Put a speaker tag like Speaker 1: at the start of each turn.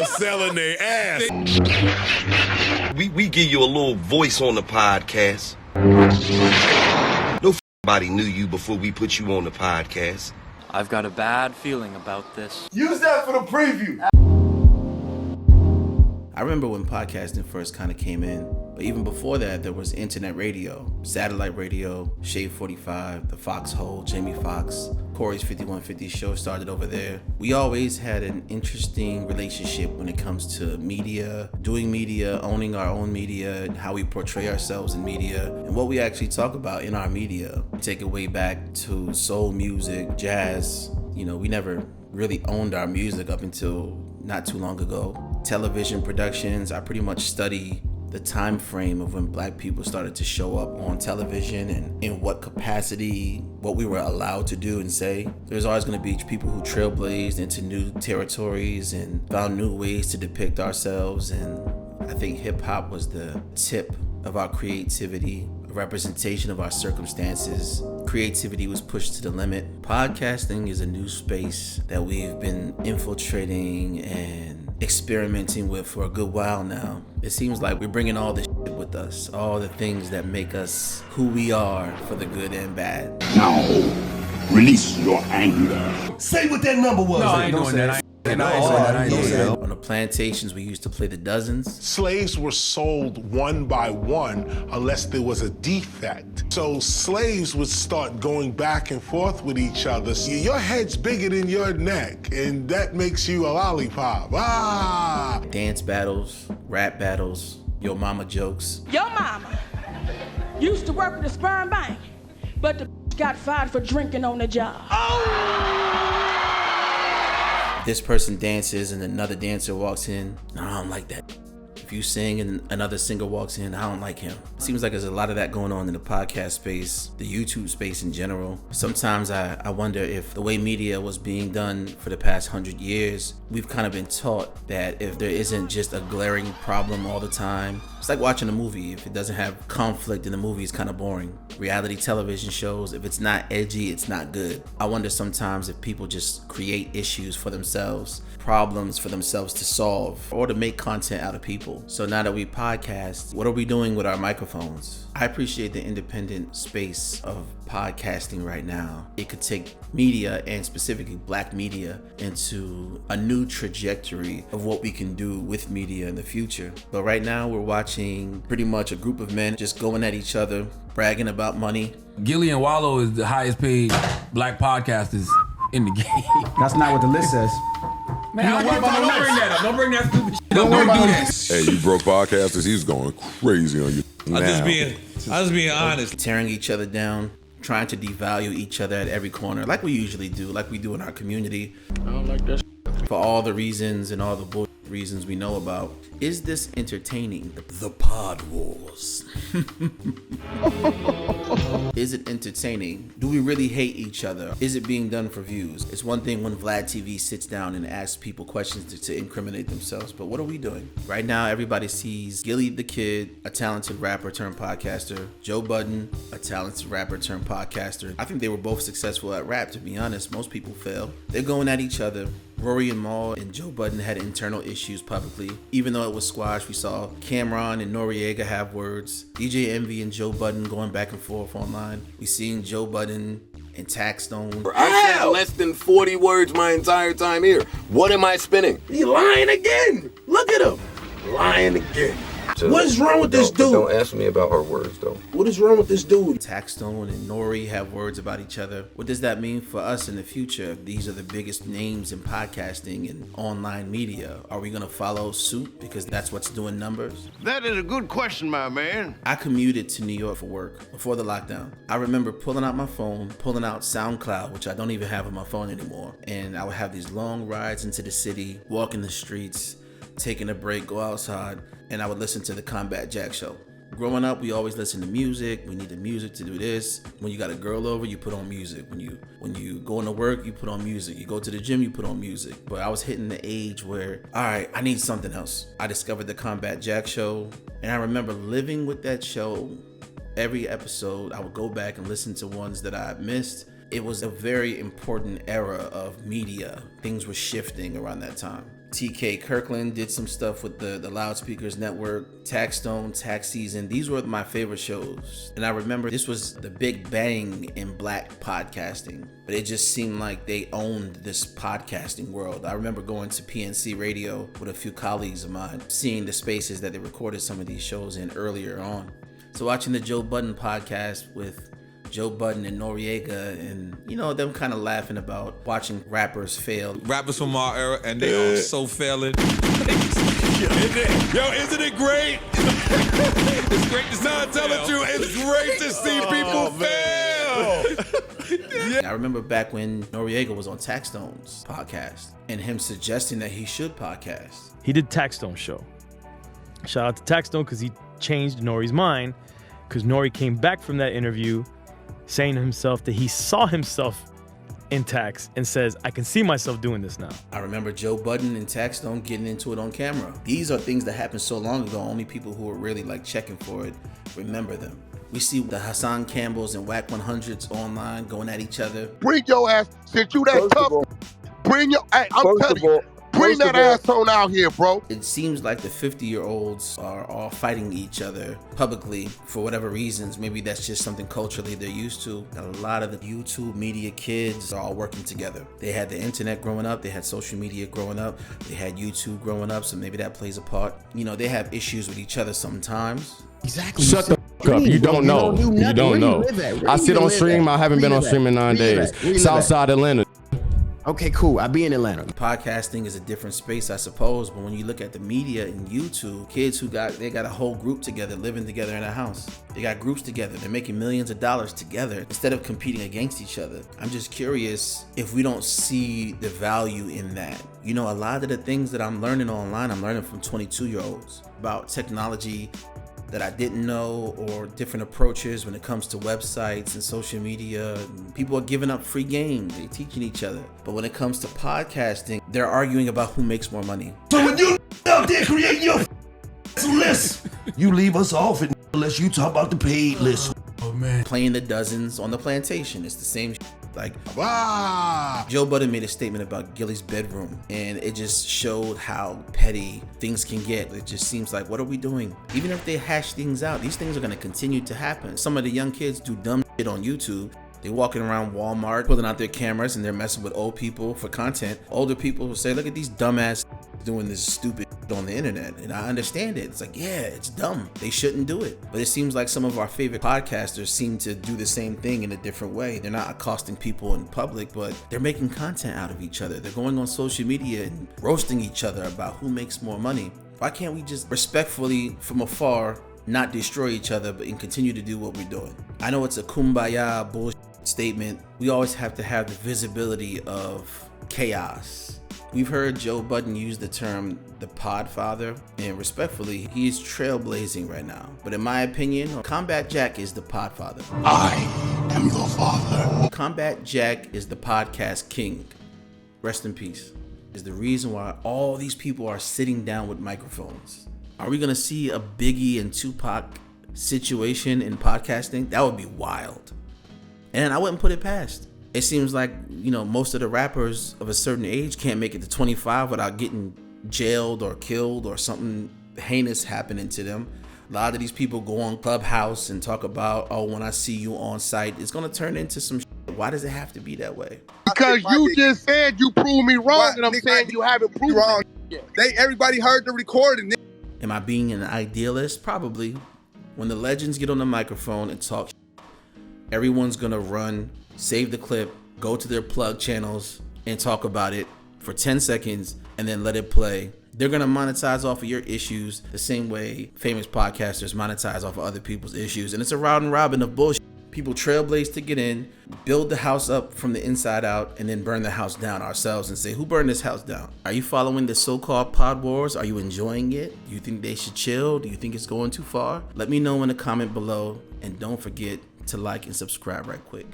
Speaker 1: selling their ass.
Speaker 2: We give you a little voice on the podcast. Nobody knew you before we put you on the podcast.
Speaker 3: I've got a bad feeling about this.
Speaker 1: Use that for the preview.
Speaker 4: I remember when podcasting first kind of came in, but even before that, there was internet radio, satellite radio, Shade 45, The Foxhole, Jamie Foxx, Corey's 5150 show started over there. We always had an interesting relationship when it comes to media, doing media, owning our own media, and how we portray ourselves in media, and what we actually talk about in our media. Take it way back to soul music, jazz. You know, we never really owned our music up until not too long ago. Television productions, I pretty much study the time frame of when black people started to show up on television and in what capacity, what we were allowed to do and say. There's always going to be people who trailblazed into new territories and found new ways to depict ourselves, and I think hip hop was the tip of our creativity, a representation of our circumstances. Creativity was pushed to the limit. Podcasting is a new space that we've been infiltrating and experimenting with for a good while now. It seems like we're bringing all this shit with us, all the things that make us who we are, for the good and bad.
Speaker 5: Now, release your anger.
Speaker 1: Say what that number was.
Speaker 6: No, I ain't doing that.
Speaker 4: On the plantations, we used to play the dozens.
Speaker 1: Slaves were sold one by one unless there was a defect. So slaves would start going back and forth with each other. So your head's bigger than your neck, and that makes you a lollipop. Ah!
Speaker 4: Dance battles, rap battles, yo mama jokes.
Speaker 7: Your mama used to work at the sperm bank, but the got fired for drinking on the job.
Speaker 4: This person dances and another dancer walks in. No, I don't like that. If you sing and another singer walks in, I don't like him. It seems like there's a lot of that going on in the podcast space, the YouTube space in general. Sometimes I wonder if the way media was being done for the past 100 years, we've kind of been taught that if there isn't just a glaring problem all the time, it's like watching a movie. If it doesn't have conflict in the movie, it's kind of boring. Reality television shows, if it's not edgy, it's not good. I wonder sometimes if people just create issues for themselves, problems for themselves to solve, or to make content out of people. So now that we podcast, what are we doing with our microphones? I appreciate the independent space of podcasting right now. It could take media, and specifically black media, into a new trajectory of what we can do with media in the future. But right now we're watching pretty much a group of men just going at each other, bragging about money.
Speaker 6: Gillie and Wallow is the highest paid black podcasters in the game.
Speaker 8: That's not what the list says.
Speaker 6: Man, don't bring that up. Don't bring that stupid shit up. Don't do that.
Speaker 9: Hey, you broke podcasters, he's going crazy on you now.
Speaker 10: I was being honest.
Speaker 4: Tearing each other down, trying to devalue each other at every corner, like we usually do, like we do in our community.
Speaker 10: I don't like that.
Speaker 4: For all the reasons and all the bullshit reasons we know about. Is this entertaining? The Pod Wars. Is it entertaining? Do we really hate each other? Is it being done for views? It's one thing when Vlad TV sits down and asks people questions to incriminate themselves, but what are we doing? Right now, everybody sees Gillie the Kid, a talented rapper turned podcaster, Joe Budden, a talented rapper turned podcaster. I think they were both successful at rap, to be honest. Most people fail. They're going at each other. Rory and Maul and Joe Budden had internal issues publicly. Even though it was squashed, we saw Camron and Noriega have words. DJ Envy and Joe Budden going back and forth online. We seen Joe Budden and Taxstone.
Speaker 11: I said less than 40 words my entire time here. What am I spinning? He lying again. Look at him. Lying again.
Speaker 2: So what is wrong with this dude?
Speaker 11: Don't ask me about her words, though.
Speaker 2: What is wrong with this dude?
Speaker 4: Taxstone and Nore have words about each other. What does that mean for us in the future? These are the biggest names in podcasting and online media. Are we going to follow suit because that's what's doing numbers?
Speaker 12: That is a good question, my man.
Speaker 4: I commuted to New York for work before the lockdown. I remember pulling out my phone, pulling out SoundCloud, which I don't even have on my phone anymore. And I would have these long rides into the city, walking the streets, taking a break, go outside, and I would listen to the Combat Jack Show. Growing up, we always listen to music. We need the music to do this. When you got a girl over, you put on music. When you go into work, you put on music. You go to the gym, you put on music. But I was hitting the age where, all right, I need something else. I discovered the Combat Jack Show, and I remember living with that show. Every episode, I would go back and listen to ones that I had missed. It was a very important era of media. Things were shifting around that time. TK Kirkland did some stuff with the Loudspeakers Network, Taxstone, Tax Season. These were my favorite shows. And I remember this was the big bang in black podcasting, but it just seemed like they owned this podcasting world. I remember going to PNC Radio with a few colleagues of mine, seeing the spaces that they recorded some of these shows in earlier on. So watching the Joe Budden podcast with Joe Budden and Noriega, and them kind of laughing about watching rappers fail.
Speaker 10: Rappers from our era, and they are so failing. Yo, isn't it great? It's great to see. No, telling you, it's great to see people fail.
Speaker 4: I remember back when Noriega was on Taxstone's podcast, and him suggesting that he should podcast.
Speaker 8: He did Taxstone show. Shout out to Taxstone because he changed Nori's mind, because Nori came back from that interview saying to himself that he saw himself in Tax and says, I can see myself doing this now.
Speaker 4: I remember Joe Budden and Taxstone getting into it on camera. These are things that happened so long ago, only people who are really checking for it remember them. We see the Hassan Campbells and Whack 100s online going at each other.
Speaker 12: Bring your ass, since you that tough, bring your, hey, I'm telling you, bring that asshole out here, bro.
Speaker 4: It seems like the 50-year-olds are all fighting each other publicly for whatever reasons. Maybe that's just something culturally they're used to. A lot of the YouTube media kids are all working together. They had the internet growing up. They had social media growing up. They had YouTube growing up, so maybe that plays a part. They have issues with each other sometimes.
Speaker 13: Exactly. Shut the f up. You don't know. You don't know. I sit on stream. I haven't been on stream in 9 days. Southside Atlanta.
Speaker 14: Okay, cool. I'll be in Atlanta.
Speaker 4: Podcasting is a different space, I suppose, but when you look at the media and YouTube, kids they got a whole group together, living together in a house. They got groups together. They're making millions of dollars together instead of competing against each other. I'm just curious if we don't see the value in that. A lot of the things that I'm learning online, I'm learning from 22-year-olds about technology that I didn't know, or different approaches when it comes to websites and social media. People are giving up free game. They're teaching each other. But when it comes to podcasting, they're arguing about who makes more money.
Speaker 2: So when you out there creating your list, you leave us off it unless you talk about the paid list.
Speaker 4: Oh man. Playing the dozens on the plantation. It's the same Joe Budden made a statement about Gillie's bedroom, and it just showed how petty things can get. It just seems like, what are we doing? Even if they hash things out, these things are going to continue to happen. Some of the young kids do dumb shit on YouTube. They're walking around Walmart, pulling out their cameras, and they're messing with old people for content. Older people will say, look at these dumbass doing this stupid shit on the internet. And I understand it. It's like, yeah, it's dumb. They shouldn't do it. But it seems like some of our favorite podcasters seem to do the same thing in a different way. They're not accosting people in public, but they're making content out of each other. They're going on social media and roasting each other about who makes more money. Why can't we just respectfully from afar not destroy each other, but continue to do what we're doing? I know it's a kumbaya bullshit statement. We always have to have the visibility of chaos. We've heard Joe Budden use the term the podfather, and respectfully, he is trailblazing right now. But in my opinion, Combat Jack is the podfather.
Speaker 5: I am your father.
Speaker 4: Combat Jack is the podcast king. Rest in peace. Is the reason why all these people are sitting down with microphones. Are we gonna see a Biggie and Tupac situation in podcasting? That would be wild. And I wouldn't put it past. It seems like, most of the rappers of a certain age can't make it to 25 without getting jailed or killed or something heinous happening to them. A lot of these people go on Clubhouse and talk about, when I see you on site, it's going to turn into some shit. Why does it have to be that way?
Speaker 12: Because you just said you proved me wrong, and I'm saying you haven't proved wrong. Everybody heard the recording.
Speaker 4: Am I being an idealist? Probably. When the legends get on the microphone and talk, everyone's gonna run, save the clip, go to their plug channels and talk about it for 10 seconds and then let it play. They're gonna monetize off of your issues the same way famous podcasters monetize off of other people's issues. And it's a round and robin of bullshit. People trailblaze to get in, build the house up from the inside out, and then burn the house down ourselves and say, who burned this house down? Are you following the so-called pod wars? Are you enjoying it? Do you think they should chill? Do you think it's going too far? Let me know in the comment below, and don't forget to like and subscribe right quick.